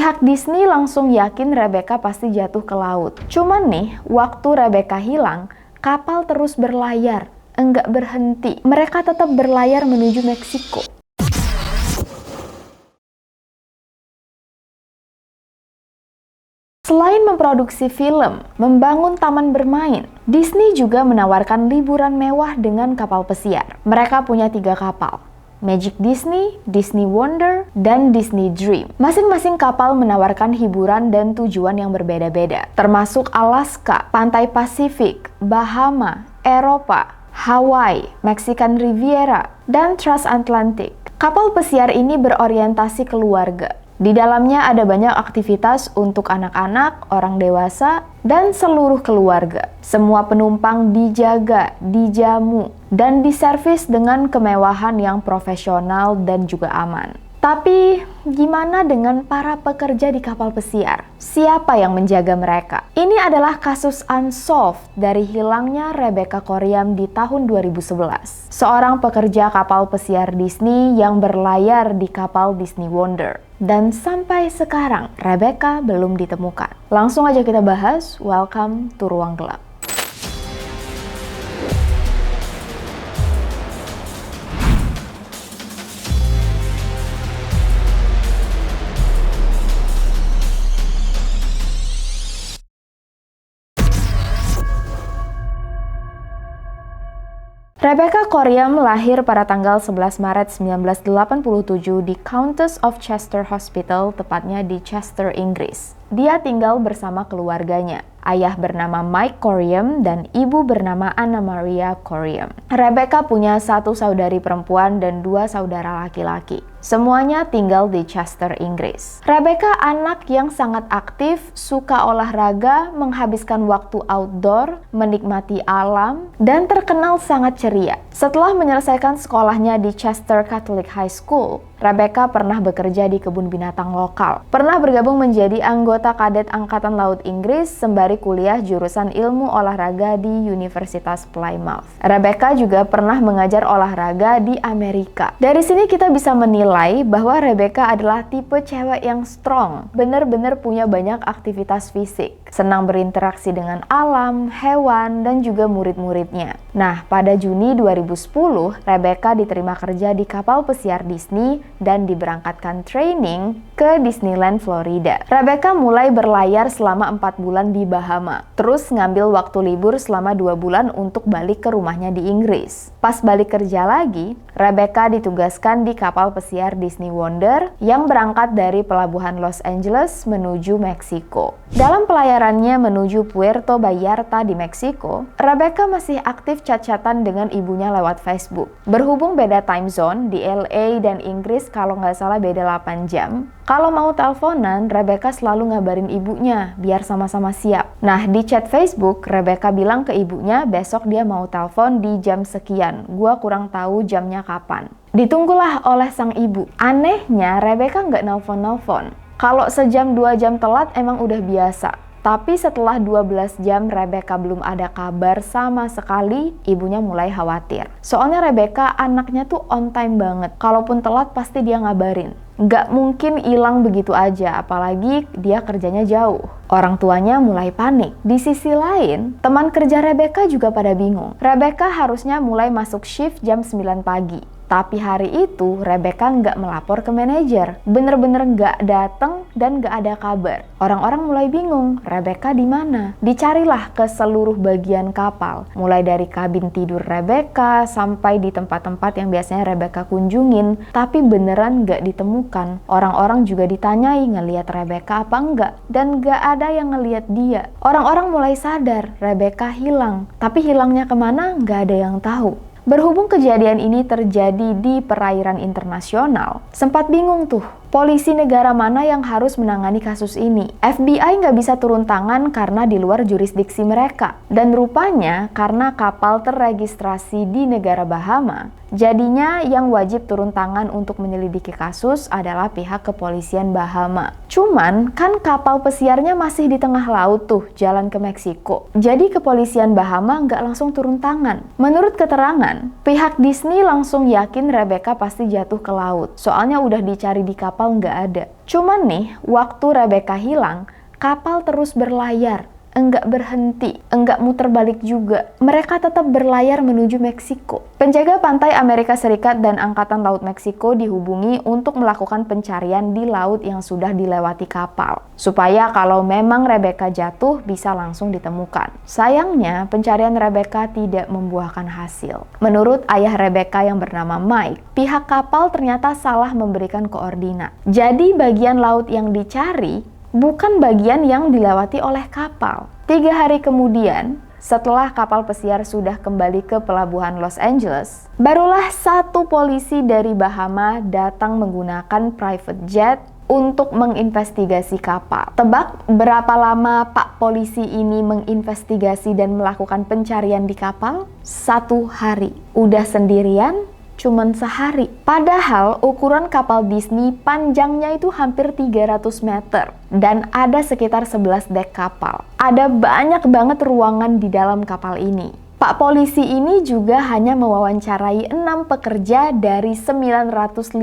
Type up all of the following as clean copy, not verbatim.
Pihak Disney langsung yakin Rebecca pasti jatuh ke laut. Cuman nih, waktu Rebecca hilang, kapal terus berlayar, enggak berhenti. Mereka tetap berlayar menuju Meksiko. Selain memproduksi film, membangun taman bermain, Disney juga menawarkan liburan mewah dengan kapal pesiar. Mereka punya 3 kapal, Magic Disney, Disney Wonder, dan Disney Dream. Masing-masing kapal menawarkan hiburan dan tujuan yang berbeda-beda, termasuk Alaska, Pantai Pasifik, Bahama, Eropa, Hawaii, Mexican Riviera, dan Transatlantic. Kapal pesiar ini berorientasi keluarga. Di dalamnya ada banyak aktivitas untuk anak-anak, orang dewasa, dan seluruh keluarga. Semua penumpang dijaga, dijamu, dan diservis dengan kemewahan yang profesional dan juga aman. Tapi, gimana dengan para pekerja di kapal pesiar? Siapa yang menjaga mereka? Ini adalah kasus unsolved dari hilangnya Rebecca Koryam di tahun 2011. Seorang pekerja kapal pesiar Disney yang berlayar di kapal Disney Wonder. Dan sampai sekarang, Rebecca belum ditemukan. Langsung aja kita bahas, welcome to Ruang Gelap. Rebecca Koryam lahir pada tanggal 11 Maret 1987 di Countess of Chester Hospital, tepatnya di Chester, Inggris. Dia tinggal bersama keluarganya. Ayah bernama Mike Koryam dan ibu bernama Anna Maria Koryam. Rebecca punya 1 saudari perempuan dan 2 saudara laki-laki. Semuanya tinggal di Chester, Inggris. Rebecca anak yang sangat aktif, suka olahraga, menghabiskan waktu outdoor, menikmati alam, dan terkenal sangat ceria. Setelah menyelesaikan sekolahnya di Chester Catholic High School, Rebecca pernah bekerja di kebun binatang lokal. Pernah bergabung menjadi anggota kadet Angkatan Laut Inggris sembari kuliah jurusan ilmu olahraga di Universitas Plymouth. Rebecca juga pernah mengajar olahraga di Amerika. Dari sini kita bisa menilai bahwa Rebecca adalah tipe cewek yang strong, benar-benar punya banyak aktivitas fisik, senang berinteraksi dengan alam, hewan, dan juga murid-muridnya. Nah, pada Juni 2010, Rebecca diterima kerja di kapal pesiar Disney dan diberangkatkan training ke Disneyland Florida. Rebecca mulai berlayar selama 4 bulan di Bahama, terus ngambil waktu libur selama 2 bulan untuk balik ke rumahnya di Inggris. Pas balik kerja lagi, Rebecca ditugaskan di kapal pesiar Disney Wonder yang berangkat dari pelabuhan Los Angeles menuju Meksiko. Dalam pelayarannya menuju Puerto Vallarta di Meksiko, Rebecca masih aktif chat-chatan dengan ibunya lewat Facebook. Berhubung beda time zone di LA dan Inggris, kalau nggak salah beda 8 jam. Kalau mau teleponan, Rebecca selalu ngabarin ibunya biar sama-sama siap. Nah, di chat Facebook, Rebecca bilang ke ibunya besok dia mau telepon di jam sekian. Gua kurang tahu jamnya kapan. Ditunggulah oleh sang ibu. Anehnya, Rebecca nggak nelpon-nelpon. Kalau sejam 2 jam telat emang udah biasa. Tapi setelah 12 jam Rebecca belum ada kabar sama sekali, ibunya mulai khawatir. Soalnya Rebecca anaknya tuh on time banget. Kalaupun telat pasti dia ngabarin. Nggak mungkin hilang begitu aja, apalagi dia kerjanya jauh. Orang tuanya mulai panik. Di sisi lain, teman kerja Rebecca juga pada bingung. Rebecca harusnya mulai masuk shift jam 9 pagi. Tapi hari itu Rebecca nggak melapor ke manajer, bener-bener nggak datang dan nggak ada kabar. Orang-orang mulai bingung, Rebecca di mana? Dicarilah ke seluruh bagian kapal, mulai dari kabin tidur Rebecca sampai di tempat-tempat yang biasanya Rebecca kunjungin, tapi beneran nggak ditemukan. Orang-orang juga ditanyai ngelihat Rebecca apa enggak, dan nggak ada yang ngelihat dia. Orang-orang mulai sadar Rebecca hilang, tapi hilangnya kemana nggak ada yang tahu. Berhubung kejadian ini terjadi di perairan internasional, sempat bingung tuh, polisi negara mana yang harus menangani kasus ini. FBI nggak bisa turun tangan karena di luar jurisdiksi mereka. Dan rupanya karena kapal terregistrasi di negara Bahama, jadinya yang wajib turun tangan untuk menyelidiki kasus adalah pihak kepolisian Bahama. Cuman kan kapal pesiarnya masih di tengah laut tuh, jalan ke Meksiko. Jadi kepolisian Bahama nggak langsung turun tangan. Menurut keterangan, pihak Disney langsung yakin Rebecca pasti jatuh ke laut. Soalnya udah dicari di kapal kapal nggak ada. Cuman nih, waktu Rebecca hilang, kapal terus berlayar, enggak berhenti, enggak muter balik juga. Mereka tetap berlayar menuju Meksiko. Penjaga pantai Amerika Serikat dan Angkatan Laut Meksiko dihubungi untuk melakukan pencarian di laut yang sudah dilewati kapal, supaya kalau memang Rebecca jatuh bisa langsung ditemukan. Sayangnya, pencarian Rebecca tidak membuahkan hasil. Menurut ayah Rebecca yang bernama Mike, pihak kapal ternyata salah memberikan koordinat. Jadi bagian laut yang dicari bukan bagian yang dilewati oleh kapal. 3 hari kemudian, setelah kapal pesiar sudah kembali ke pelabuhan Los Angeles, barulah satu polisi dari Bahama datang menggunakan private jet untuk menginvestigasi kapal. Tebak berapa lama Pak polisi ini menginvestigasi dan melakukan pencarian di kapal? 1 hari. Udah sendirian? Cuman sehari. Padahal ukuran kapal Disney panjangnya itu hampir 300 meter dan ada sekitar 11 dek kapal. Ada banyak banget ruangan di dalam kapal ini. Pak polisi ini juga hanya mewawancarai 6 pekerja dari 950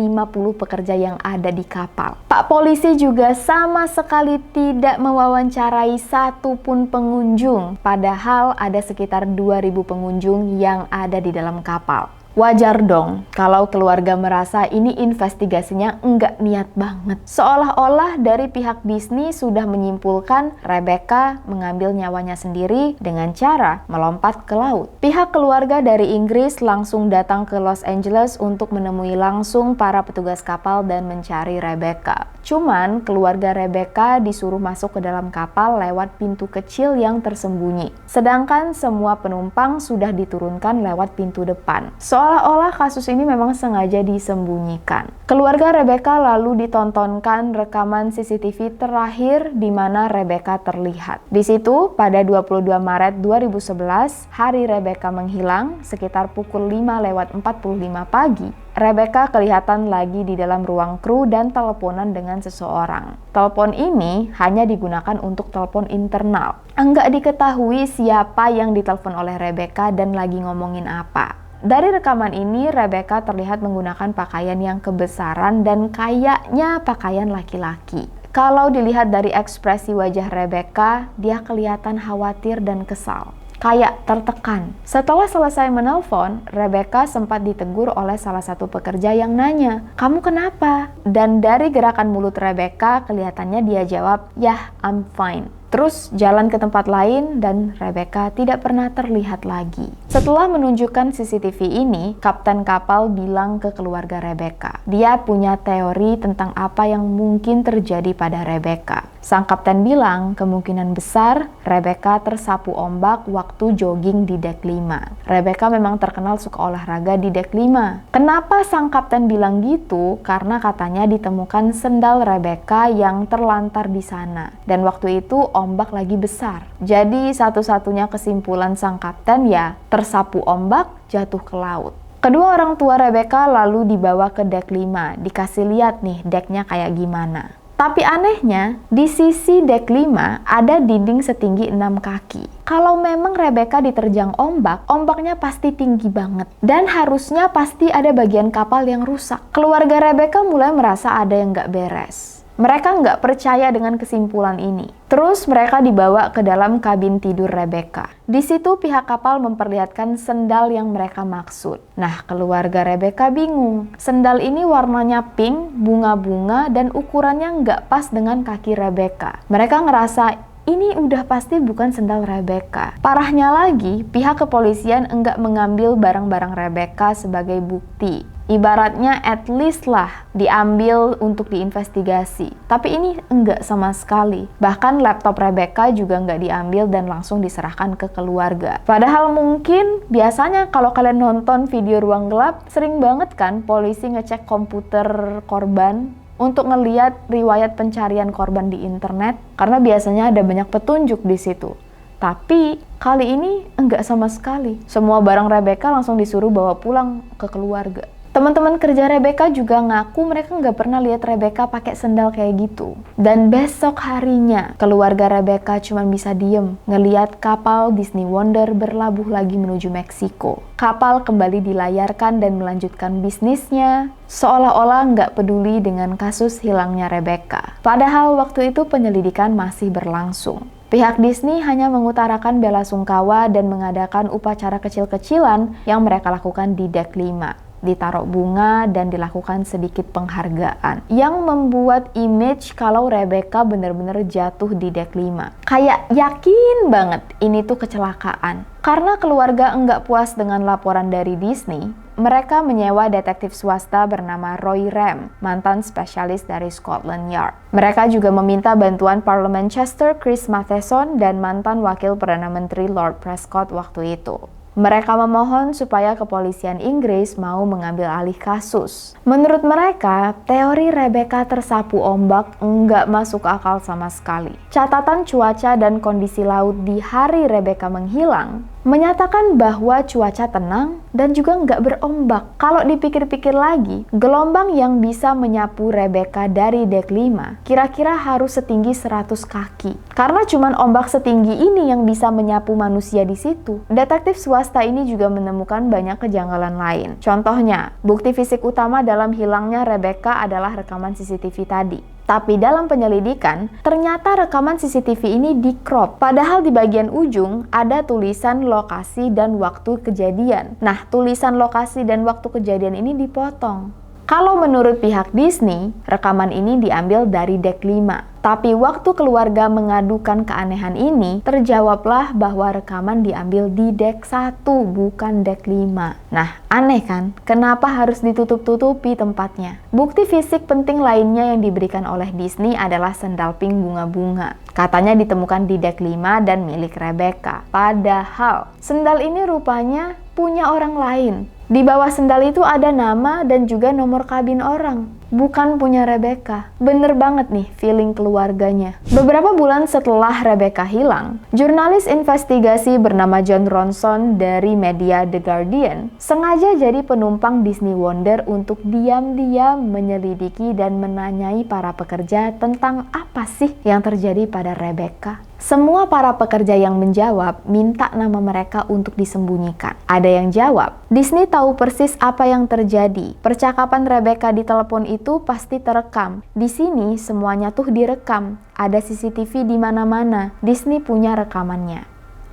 pekerja yang ada di kapal. Pak polisi juga sama sekali tidak mewawancarai satupun pengunjung, padahal ada sekitar 2.000 pengunjung yang ada di dalam kapal. Wajar dong kalau keluarga merasa ini investigasinya enggak niat banget. Seolah-olah dari pihak Disney sudah menyimpulkan Rebecca mengambil nyawanya sendiri dengan cara melompat ke laut. Pihak keluarga dari Inggris langsung datang ke Los Angeles untuk menemui langsung para petugas kapal dan mencari Rebecca. Cuman keluarga Rebecca disuruh masuk ke dalam kapal lewat pintu kecil yang tersembunyi. Sedangkan semua penumpang sudah diturunkan lewat pintu depan. Seolah-olah kasus ini memang sengaja disembunyikan. Keluarga Rebecca lalu ditontonkan rekaman CCTV terakhir di mana Rebecca terlihat. Di situ, pada 22 Maret 2011, hari Rebecca menghilang sekitar pukul 5:45 pagi. Rebecca kelihatan lagi di dalam ruang kru dan teleponan dengan seseorang. Telepon ini hanya digunakan untuk telepon internal. Enggak diketahui siapa yang ditelepon oleh Rebecca dan lagi ngomongin apa. Dari rekaman ini, Rebecca terlihat menggunakan pakaian yang kebesaran dan kayaknya pakaian laki-laki. Kalau dilihat dari ekspresi wajah Rebecca, dia kelihatan khawatir dan kesal. Kayak tertekan. Setelah selesai menelpon, Rebecca sempat ditegur oleh salah satu pekerja yang nanya, "Kamu kenapa?" Dan dari gerakan mulut Rebecca, kelihatannya dia jawab, "Yah, I'm fine." Terus jalan ke tempat lain dan Rebecca tidak pernah terlihat lagi. Setelah menunjukkan CCTV ini, kapten kapal bilang ke keluarga Rebecca. Dia punya teori tentang apa yang mungkin terjadi pada Rebecca. Sang kapten bilang kemungkinan besar Rebecca tersapu ombak waktu jogging di dek 5. Rebecca memang terkenal suka olahraga di dek 5. Kenapa sang kapten bilang gitu? Karena katanya ditemukan sendal Rebecca yang terlantar di sana. Dan waktu itu ombak lagi besar. Jadi satu-satunya kesimpulan sang kapten ya tersapu ombak jatuh ke laut. Kedua orang tua Rebecca lalu dibawa ke dek 5, dikasih lihat nih deknya kayak gimana. Tapi anehnya, di sisi dek 5 ada dinding setinggi 6 kaki. Kalau memang Rebecca diterjang ombak, ombaknya pasti tinggi banget. Dan harusnya pasti ada bagian kapal yang rusak. Keluarga Rebecca mulai merasa ada yang nggak beres. Mereka nggak percaya dengan kesimpulan ini. Terus mereka dibawa ke dalam kabin tidur Rebecca. Di situ pihak kapal memperlihatkan sendal yang mereka maksud. Nah, keluarga Rebecca bingung. Sendal ini warnanya pink, bunga-bunga, dan ukurannya nggak pas dengan kaki Rebecca. Mereka ngerasa ini udah pasti bukan sendal Rebecca. Parahnya lagi, pihak kepolisian enggak mengambil barang-barang Rebecca sebagai bukti. Ibaratnya at least lah diambil untuk diinvestigasi. Tapi ini enggak sama sekali. Bahkan laptop Rebecca juga enggak diambil dan langsung diserahkan ke keluarga. Padahal mungkin biasanya kalau kalian nonton video Ruang Gelap, sering banget kan polisi ngecek komputer korban untuk ngeliat riwayat pencarian korban di internet, karena biasanya ada banyak petunjuk di situ. Tapi kali ini enggak sama sekali. Semua barang Rebecca langsung disuruh bawa pulang ke keluarga. Teman-teman kerja Rebecca juga ngaku mereka nggak pernah lihat Rebecca pakai sendal kayak gitu. Dan besok harinya, keluarga Rebecca cuma bisa diem ngeliat kapal Disney Wonder berlabuh lagi menuju Meksiko. Kapal kembali dilayarkan dan melanjutkan bisnisnya, seolah-olah nggak peduli dengan kasus hilangnya Rebecca. Padahal waktu itu penyelidikan masih berlangsung. Pihak Disney hanya mengutarakan belasungkawa dan mengadakan upacara kecil-kecilan yang mereka lakukan di dek 5. Ditaruh bunga dan dilakukan sedikit penghargaan yang membuat image kalau Rebecca benar-benar jatuh di dek 5. Kayak yakin banget ini tuh kecelakaan. Karena keluarga enggak puas dengan laporan dari Disney, mereka menyewa detektif swasta bernama Roy Ram, mantan spesialis dari Scotland Yard. Mereka juga meminta bantuan Parlemen Chester Chris Matheson dan mantan wakil Perdana Menteri Lord Prescott waktu itu. Mereka memohon supaya kepolisian Inggris mau mengambil alih kasus. Menurut mereka, teori Rebecca tersapu ombak enggak masuk akal sama sekali. Catatan cuaca dan kondisi laut di hari Rebecca menghilang menyatakan bahwa cuaca tenang dan juga nggak berombak. Kalau dipikir-pikir lagi, gelombang yang bisa menyapu Rebecca dari dek 5 kira-kira harus setinggi 100 kaki. Karena cuman ombak setinggi ini yang bisa menyapu manusia di situ. Detektif swasta ini juga menemukan banyak kejanggalan lain. Contohnya, bukti fisik utama dalam hilangnya Rebecca adalah rekaman CCTV tadi. Tapi dalam penyelidikan, ternyata rekaman CCTV ini di-crop. Padahal di bagian ujung ada tulisan lokasi dan waktu kejadian. Nah, tulisan lokasi dan waktu kejadian ini dipotong. Kalau menurut pihak Disney, rekaman ini diambil dari dek 5. Tapi waktu keluarga mengadukan keanehan ini, terjawablah bahwa rekaman diambil di dek 1, bukan dek 5. Nah, aneh kan? Kenapa harus ditutup-tutupi tempatnya? Bukti fisik penting lainnya yang diberikan oleh Disney adalah sendal pink bunga-bunga. Katanya ditemukan di dek 5 dan milik Rebecca. Padahal, sendal ini rupanya punya orang lain. Di bawah sendal itu ada nama dan juga nomor kabin orang. Bukan punya Rebecca. Bener banget nih feeling keluarganya. Beberapa bulan setelah Rebecca hilang, jurnalis investigasi bernama John Ronson dari media The Guardian sengaja jadi penumpang Disney Wonder untuk diam-diam menyelidiki dan menanyai para pekerja tentang apa sih yang terjadi pada Rebecca. Semua para pekerja yang menjawab minta nama mereka untuk disembunyikan. Ada yang jawab, Disney tahu persis apa yang terjadi. Percakapan Rebecca di telepon itu pasti terekam. Di sini semuanya tuh direkam. Ada CCTV di mana-mana. Disney punya rekamannya.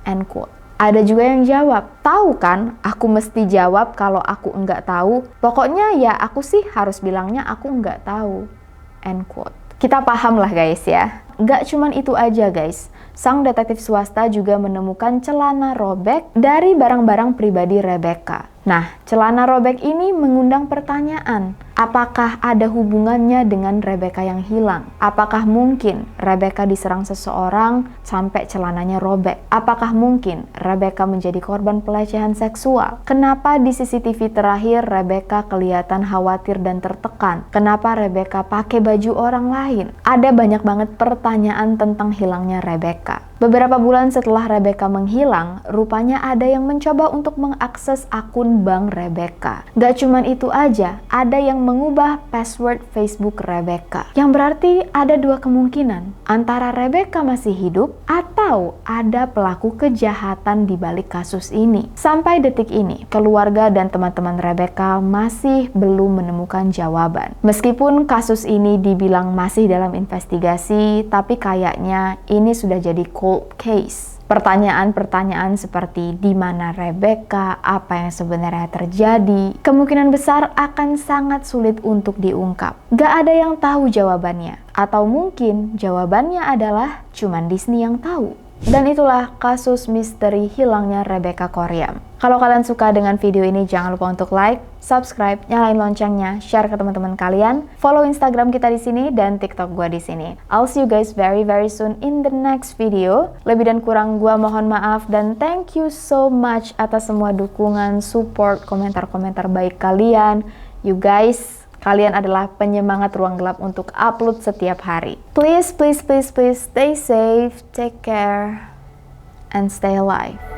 End quote. Ada juga yang jawab, tahu kan, aku mesti jawab kalau aku enggak tahu. Pokoknya ya aku sih harus bilangnya aku enggak tahu. End quote. Kita paham lah guys ya. Gak cuman itu aja guys, sang detektif swasta juga menemukan celana robek dari barang-barang pribadi Rebecca. Nah, celana robek ini mengundang pertanyaan, apakah ada hubungannya dengan Rebecca yang hilang? Apakah mungkin Rebecca diserang seseorang sampai celananya robek? Apakah mungkin Rebecca menjadi korban pelecehan seksual? Kenapa di CCTV terakhir Rebecca kelihatan khawatir dan tertekan? Kenapa Rebecca pakai baju orang lain? Ada banyak banget pertanyaan tentang hilangnya Rebecca. Beberapa bulan setelah Rebecca menghilang, rupanya ada yang mencoba untuk mengakses akun bank Rebecca. Gak cuman itu aja, ada yang mengubah password Facebook Rebecca. Yang berarti ada dua kemungkinan, antara Rebecca masih hidup atau ada pelaku kejahatan di balik kasus ini. Sampai detik ini, keluarga dan teman-teman Rebecca masih belum menemukan jawaban. Meskipun kasus ini dibilang masih dalam investigasi, tapi kayaknya ini sudah jadi cold case. Pertanyaan-pertanyaan seperti di mana Rebecca, apa yang sebenarnya terjadi, kemungkinan besar akan sangat sulit untuk diungkap. Gak ada yang tahu jawabannya, atau mungkin jawabannya adalah cuman Disney yang tahu. Dan itulah kasus misteri hilangnya Rebecca Koryam. Kalau kalian suka dengan video ini, jangan lupa untuk like, subscribe, nyalain loncengnya, share ke teman-teman kalian, follow Instagram kita di sini dan TikTok gua di sini. I'll see you guys very soon in the next video. Lebih dan kurang gua mohon maaf dan thank you so much atas semua dukungan, support, komentar-komentar baik kalian. You guys, kalian adalah penyemangat Ruang Gelap untuk upload setiap hari. Please stay safe, take care, and stay alive.